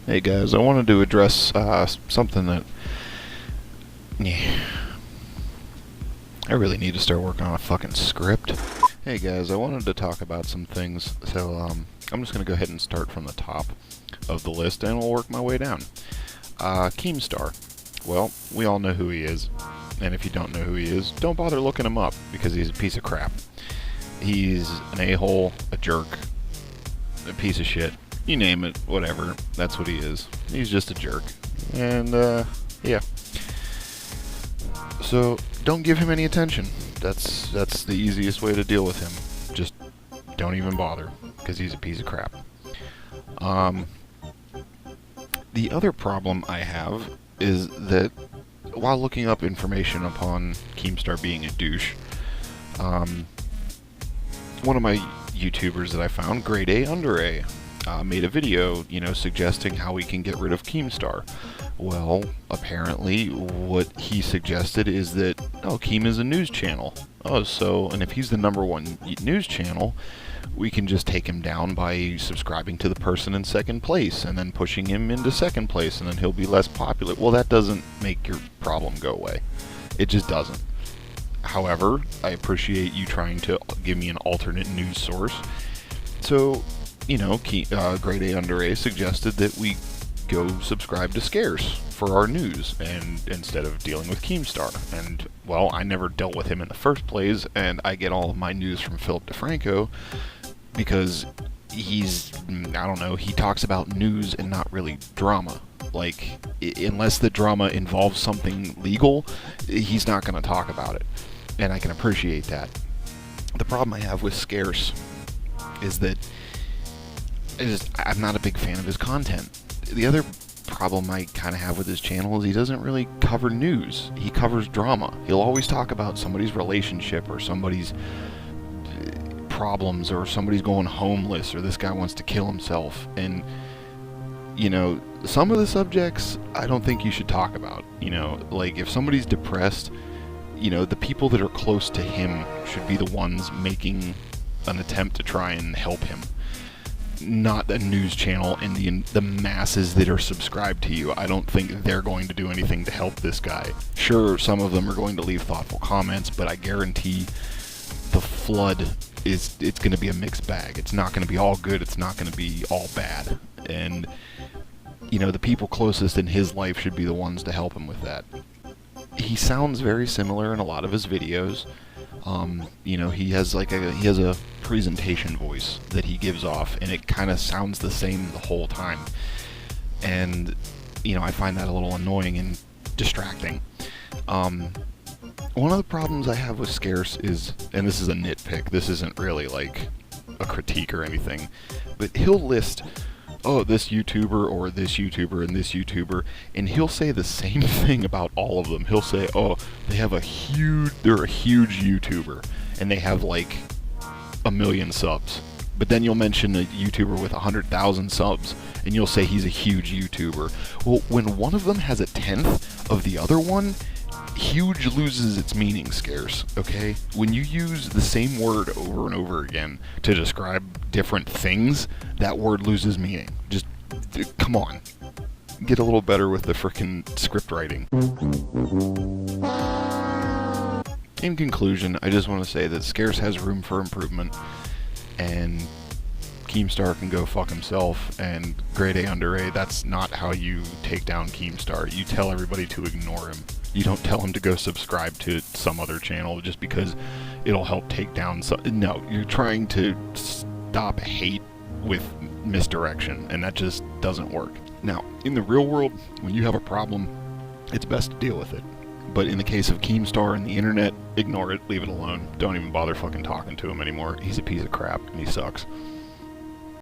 Hey guys, I wanted to address something that I really need to start working on a fucking script. Hey guys, I wanted to talk about some things, so I'm just going to go ahead and start from the top of the list and we'll work my way down. Keemstar. Well, we all know who he is, and if you don't know who he is, don't bother looking him up, because he's a piece of crap. He's an a-hole, a jerk, a piece of shit. You name it, whatever. That's what he is. He's just a jerk. And, yeah. So, don't give him any attention. That's the easiest way to deal with him. Just don't even bother, because he's a piece of crap. The other problem I have is that while looking up information upon Keemstar being a douche, one of my YouTubers that I found, GradeAunderA, made a video, suggesting how we can get rid of Keemstar. Well, apparently what he suggested is that, Keem is a news channel. And if he's the #1 news channel, we can just take him down by subscribing to the person in second place and then pushing him into second place, and then he'll be less popular. Well, that doesn't make your problem go away. It just doesn't. However, I appreciate you trying to give me an alternate news source. So, GradeAunderA suggested that we go subscribe to Scarce for our news, and instead of dealing with Keemstar. And, well, I never dealt with him in the first place, and I get all of my news from Philip DeFranco, because he talks about news and not really drama. Like, unless the drama involves something legal, he's not going to talk about it. And I can appreciate that. The problem I have with Scarce is that I'm not a big fan of his content. The other problem I kind of have with his channel is he doesn't really cover news. He covers drama. He'll always talk about somebody's relationship or somebody's problems, or somebody's going homeless, or this guy wants to kill himself. And, some of the subjects I don't think you should talk about. Like if somebody's depressed, the people that are close to him should be the ones making an attempt to try and help him. Not a news channel and the masses that are subscribed to you. I don't think they're going to do anything to help this guy. Sure, some of them are going to leave thoughtful comments, but I guarantee the flood it's going to be a mixed bag. It's not going to be all good. It's not going to be all bad. And, the people closest in his life should be the ones to help him with that. He sounds very similar in a lot of his videos. He has a presentation voice that he gives off, and it kind of sounds the same the whole time. And, I find that a little annoying and distracting. One of the problems I have with Scarce is, and this is a nitpick, this isn't really like a critique or anything, but he'll list, this YouTuber or this YouTuber and this YouTuber, and he'll say the same thing about all of them. He'll say, they're a huge YouTuber, and they have like 1 million subs. But then you'll mention a YouTuber with 100,000 subs, and you'll say he's a huge YouTuber. Well, when one of them has 1/10 of the other one, huge loses its meaning, Scarce, okay? When you use the same word over and over again to describe different things, that word loses meaning. Just, come on. Get a little better with the frickin' script writing. In conclusion, I just want to say that Scarce has room for improvement, and Keemstar can go fuck himself, and GradeAunderA, that's not how you take down Keemstar. You tell everybody to ignore him. You don't tell him to go subscribe to some other channel just because it'll help take down some. No, you're trying to stop hate with misdirection, and that just doesn't work. Now, in the real world, when you have a problem, it's best to deal with it. But in the case of Keemstar and the internet, ignore it, leave it alone. Don't even bother fucking talking to him anymore. He's a piece of crap, and he sucks.